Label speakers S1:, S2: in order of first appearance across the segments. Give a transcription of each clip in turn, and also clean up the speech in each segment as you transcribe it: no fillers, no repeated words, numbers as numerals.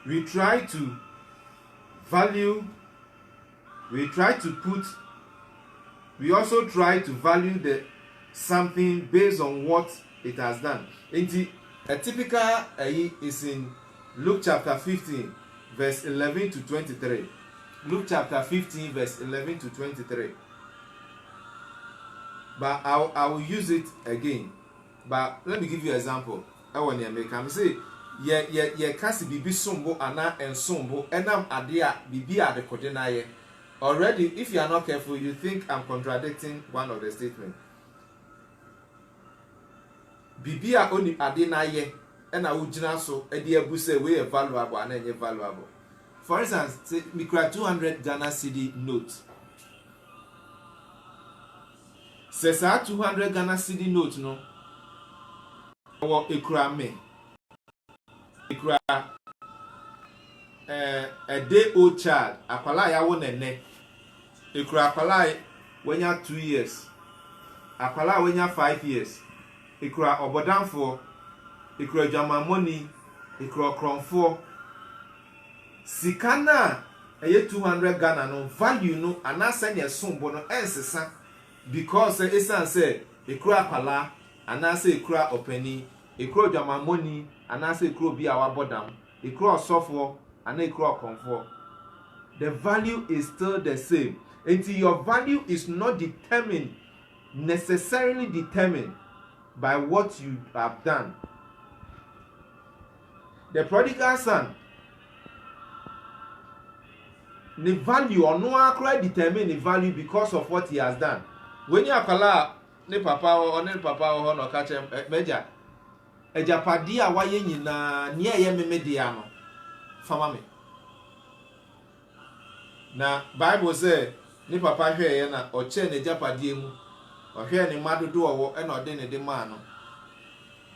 S1: we try to value, we also try to value the something based on what it has done. A typical is in Luke chapter 15 verse 11 to 23. Luke chapter 15 verse 11 to 23. But I will use it again. But let me give you an example. I want to make am say ye kasi bibi sombo ana ensombo enam ade a bibi ade kode na ye. Already, if you are not careful, you think I'm contradicting one of the statements. Bibi a oni ade na ye ena ugina so e de abuse we valuable and enye valuable. For instance, say me cry 200 Ghana cedi note. Says 200 Ghana cedi note no. Or ekura me. Ekura a day old child, akwala ya won ene. Ekura akwala when you 2 years. Akwala when you 5 years. Ekura obodanfo, ekura jama money, ekura kronfo. Sikana eye 200 Ghana no value no anasa ne sombo no ensesa because esan say ekura akwala anasa ekura opani, ekura jama money anasa ekura bi awabodam, ekura osofo ana ekura konfo. The value is still the same. Until your value is not necessarily determined by what you have done. The prodigal son, the value or no actually determine the value because of what he has done. When you are ne papa or no catch him meja ejapadia wa ye nyina ne ye memedia no fama me. Na Bible say ni papa hwe ye na o che ne japadie mu o hwe ne madodo owo e na ode ne de ma no.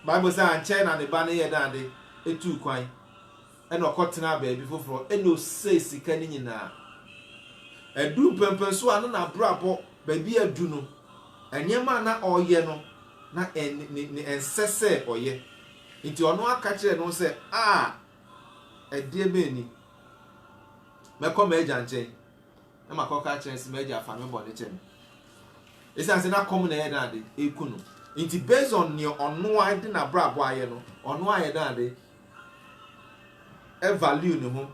S1: Bible say an che na ne ba ne ye dande etu kwan e na okotena ba bi foforo e no say sika ni nyina edu pempenso anu na brabo ba bi adu no enyema na oye no na ensese oye nti ono aka kire no say edie be ni meko meja nchen e makoka kire si meja fa me body chen esa se na come na ye dande ekunu nti based on your ono ade na brabo aye no ono aye dande e value no ho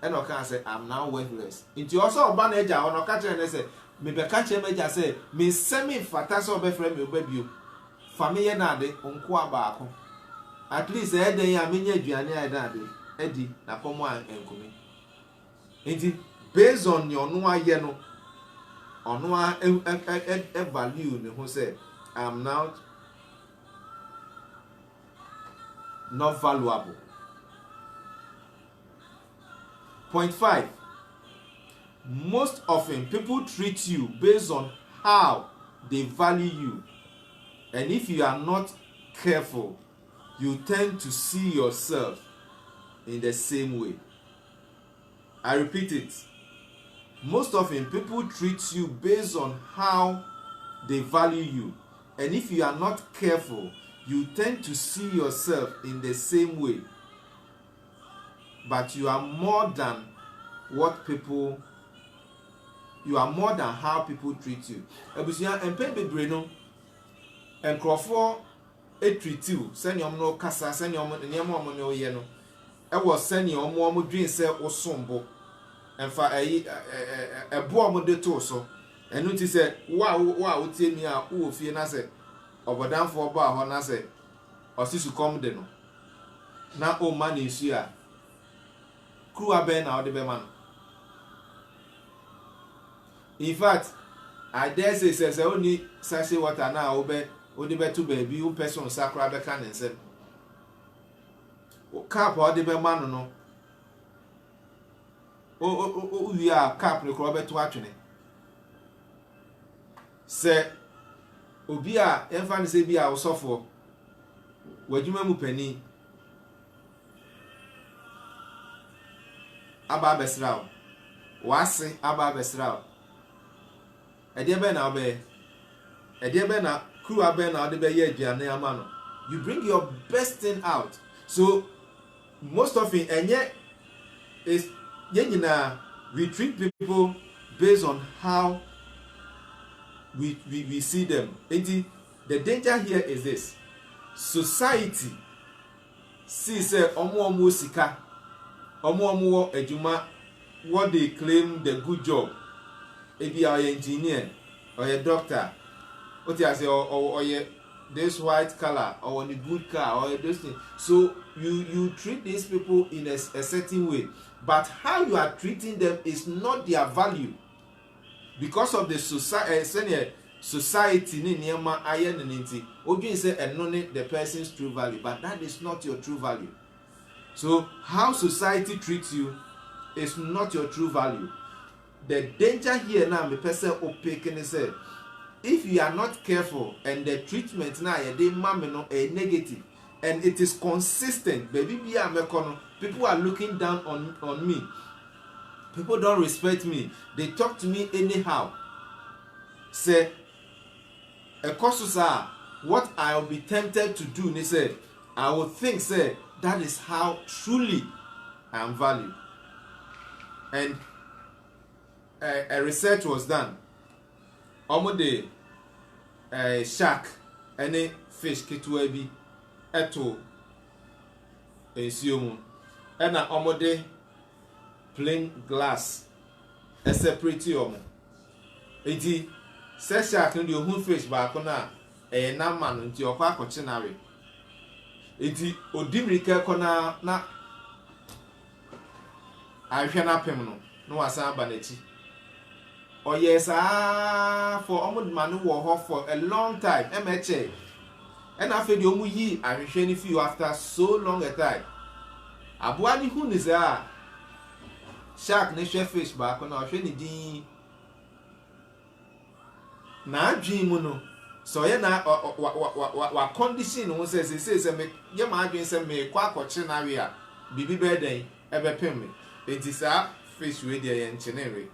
S1: e no can say I'm now worthless nti also oba na eja ono ka kire ne say me be ka kire meja say me semi fata so be frame me obabio family na ade onko abaako at least e den ya menya aduane aye dande edi na komo enkumi nti based on your no aye no ono a value ne ho say I'm now not valuable. Point 5. Most often people treat you based on how they value you. And if you are not careful, you tend to see yourself in the same way. I repeat it. Most often people treat you based on how they value you. And if you are not careful, you tend to see yourself in the same way. But you are more than how people treat you. Ebusia empe bebre no enkrofo treat you send your no kasa send your nemo omo no ye no e was send your omo dream say osombo enfa ebo omo de to so enu ti say wa tie mi a wo fie na say obodanfo ba ho na say osisu come de no na o man isu a kru aben na ode be man. In fact, I dare say only sachet water now ode be to baby who person sakra be kan nsem o cap ode be man no o wi a cap ne ko be to atwene se obi a emfa ne se bi a osofo wadwuma mu pani aba besrawo wase aba besrawo ede be na obe ede be na crew abe na ode be ye aduane ama no. You bring your best thing out. So most of it enye is we treat people based on how we see them. And the danger here is this: society see say omo sika, omo ejuma, what they claim the good job. If you are an engineer or a doctor, what you say, or this white color or a good car or this thing. So you treat these people in a certain way, but how you are treating them is not their value, because of the society ni niema aye ninti. Oju say enone the person's true value, but that is not your true value. So how society treats you is not your true value. The danger here now, me person opaque and say, if you are not careful and the treatment now they no a negative and it is consistent, baby people are looking down on me. People don't respect me. They talk to me anyhow. Say, a course what I will be tempted to do, they say, I will think, say, that is how truly I am valued. And a research was done. Almost the shark, any fish, ketuwa bi, eto, ensumu, and a almost plain glass, a separate yomo. Eti, se shark ndi ohun fish ba kona, na man nti okwa kochinari. Eti, odimirike kona na ahwe na pem no wasan ba n'echi. Oh yes, for almost man who for a long time, MHA. And after the omu yi, I return for you after so long a time. Abuani who is shark ne fish back on our training di. Na dream no. So ya na wa condition who says me ya ma dream say me kwa kochi na we a bibi beden ebe pem me. It is a fish we dey engineering.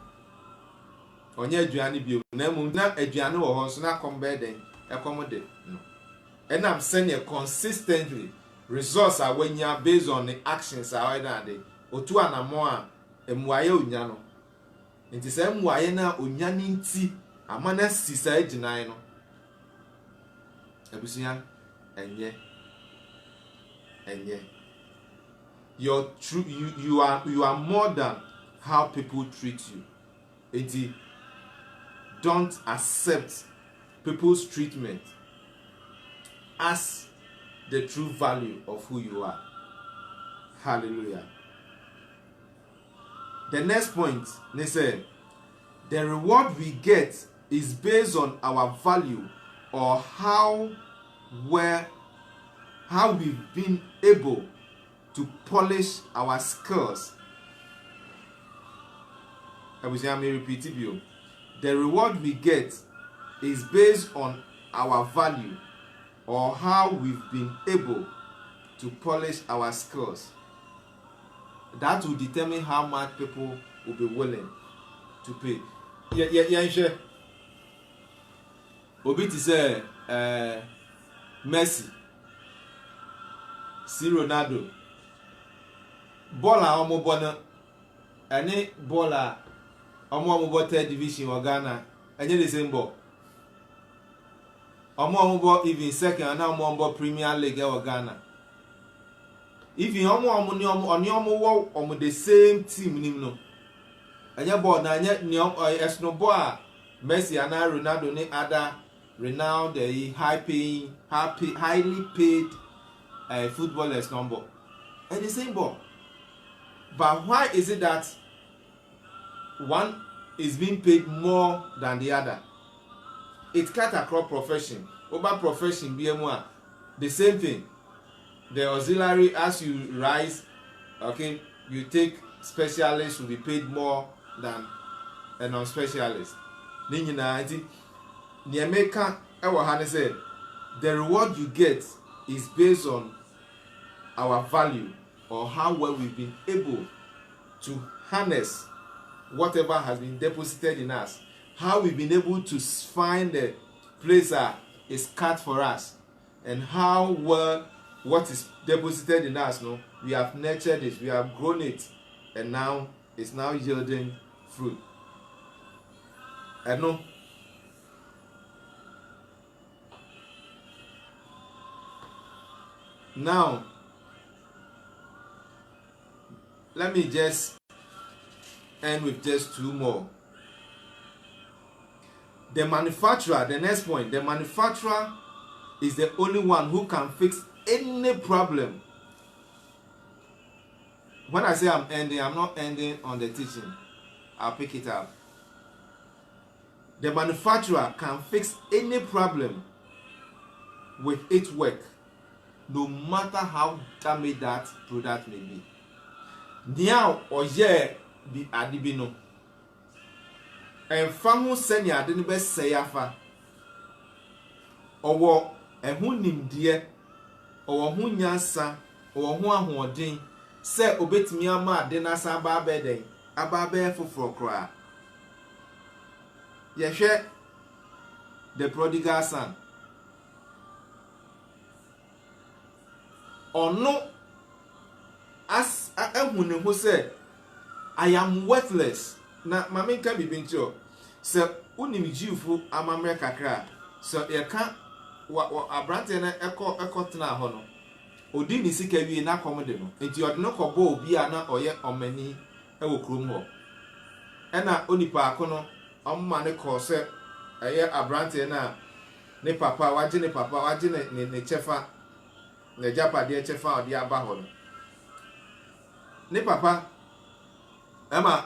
S1: Onye aduane bio na mu na aduane wo ho so na kombeden accommodate no. And I'm saying consistently results are when you are based on the actions are either day otu anamo a emuaye onya no nti say emuaye na onya ni nti amana sisa aginan no abusuya enye your true you are more than how people treat you. Nti don't accept people's treatment as the true value of who you are. Hallelujah. The next point, they say, the reward we get is based on our value or how we've been able to polish our skills. I will say, I may repeat it to you. The reward we get is based on our value or how we've been able to polish our skills. That will determine how much people will be willing to pay. Yeah. Obi to say, Messi, see Ronaldo, baller omo bona, any baller omo third division wa Ghana, and the same ball. Omo even second and now omo Premier League wa Ghana. If you omo the same team nim no. Anya ball na anya ni esno ball Messi and Ronaldo ni other renowned highly paid footballers number. And the same ball. But why is it that one is being paid more than the other? It cut across profession. Over profession BMO, the same thing. The auxiliary, as you rise, okay, you take specialists will be paid more than a non-specialist. The reward you get is based on our value or how well we've been able to harness whatever has been deposited in us, how we've been able to find the place is cut for us, and how well what is deposited in us, we have nurtured it, we have grown it and now it's now yielding fruit. And no. Now, let me just end with just two more. The manufacturer, the next point, the manufacturer is the only one who can fix any problem. When I say I'm ending, I'm not ending on the teaching. I'll pick it up. The manufacturer can fix any problem with its work, no matter how damaged that product may be. Now, or yeah, be adibino. And famu seni adini be seyafa. Owo ehun nimdie, owo hu nyansa, owo hu ahoden, se obetimi ama ade na sa ba be den, aba be foforo kra. Yehwe the prodigal son. Ono as ehun ho say I am worthless. Na mama nka bibi ncho. Se unim jiwfo amamre kakra. So ye ka abrante na ekotena ho no. Odi ni sika wie na komode no. Enti ode no kobo obi a na oye omani ewo krom ho. Ena onipa akono omma ne ko se eye abrante na ne papa waje ne chefa ne japade chefa odi aba ho no. Ne papa Emma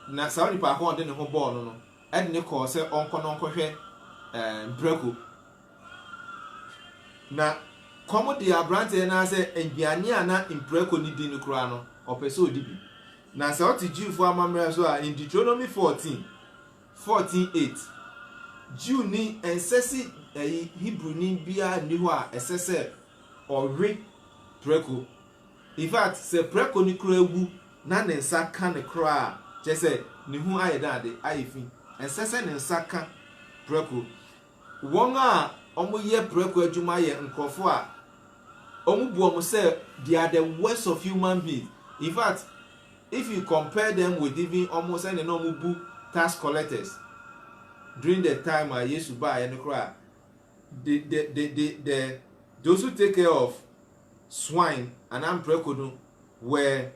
S1: na sa onipa akon de ne ho ball no e de ne ko se onko no hwe breko na komo de abrante na se enduane ana imbreko ni di no kura no opese odibi na sa oti Jewfo amamre so a in Deuteronomy 14:8 Jew ni ensesi Hebrew ni bia ni ho a esese ori breko. In fact se breko ni kura egu na ne nsa ka ne kra je se ne hu ayedade ayefi ensese ne nsa ka breko won a omo ye breko adwuma ye nkrofo a omo bu omo say they are the worst of human beings. In fact if you compare them with even almost any normal bu tax collectors during the time Yesu ba ye ne kra the those who take care of swine and breko no were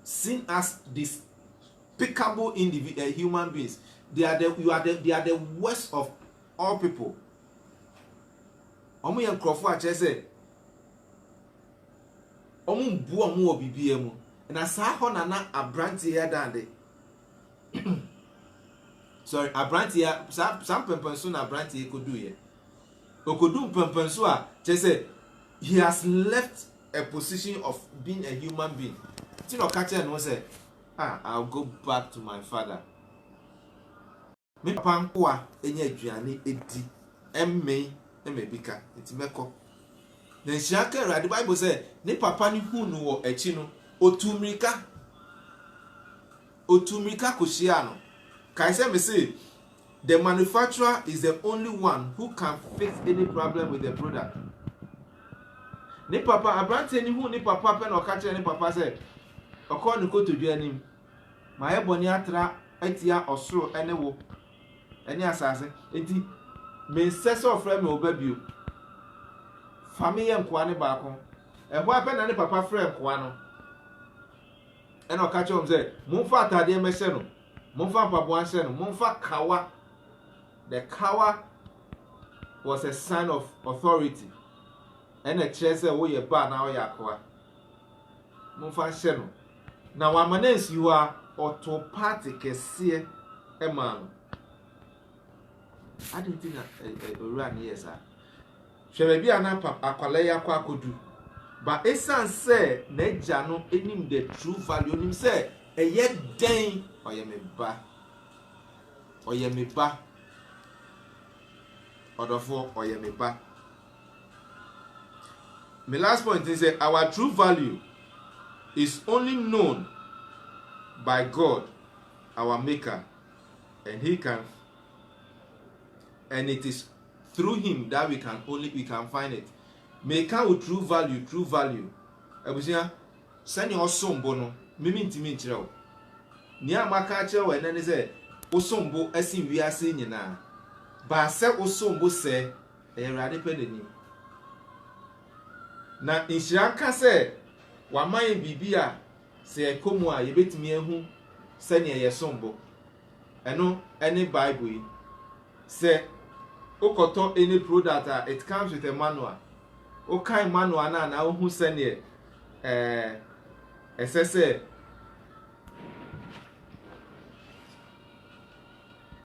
S1: seen as despicable individual human beings. They are the worst of all people. Omo yan krofo a chese omo bu omo obibie mu na sa ho na abranti here dande sorry abranti ya some pempenso na abranti e kodu ye okodu pempenso a chese he has left a position of being a human being. Tino catch and say, I'll go back to my father. Me pankwa enye aduane edi emme bika ntimeko. Na nshaka the Bible say ne papa ni hu no wo echi no otumrika koshia no. Kai say me say the manufacturer is the only one who can fix any problem with the product. Ne papa abrante ni hu ne papa pe na catch ne papa say according to Duanim, my ebony atra etia osro ene wo ene asase enti me nsese ofre me obabio family enkoa ne baako ehwo ape na ne papa frɛ enkoa no ene o ka chom say momfa atade me hye no momfa pabo ahye no momfa kawa. The kawa was a sign of authority ene kyerɛ sɛ wo ye ba na wo ye akoa momfa hye no na wamanensi ho a autopathy kese emano adentina owura ne yesa hwebe bia na akwala ya kwa akodu ba esan se na agya no enim the true value onim se eye den oye me ba odofo oye me ba. My last point is that our true value is only known by God, our maker, and it is through him that we can find it. Maker with true value. Ebusia, send your sombo no. mimi ntimi nkyerɛ wo nia maka kyerɛ wo ɛnɛ ne sɛ wosombo asi wiase nyinaa ba sɛ wosombo sɛ ɛyɛ Awurade pɛ n'anim na nhyira ka sɛ waman biribi a sɛ ɛkɔ mu a yɛbɛtumi ahu sɛnea yɛsombo ɛno ɛne Bible yi sɛ wokɔtɔ any product a it comes with a manual wokan manual na wohu sɛnea ɛsɛ sɛ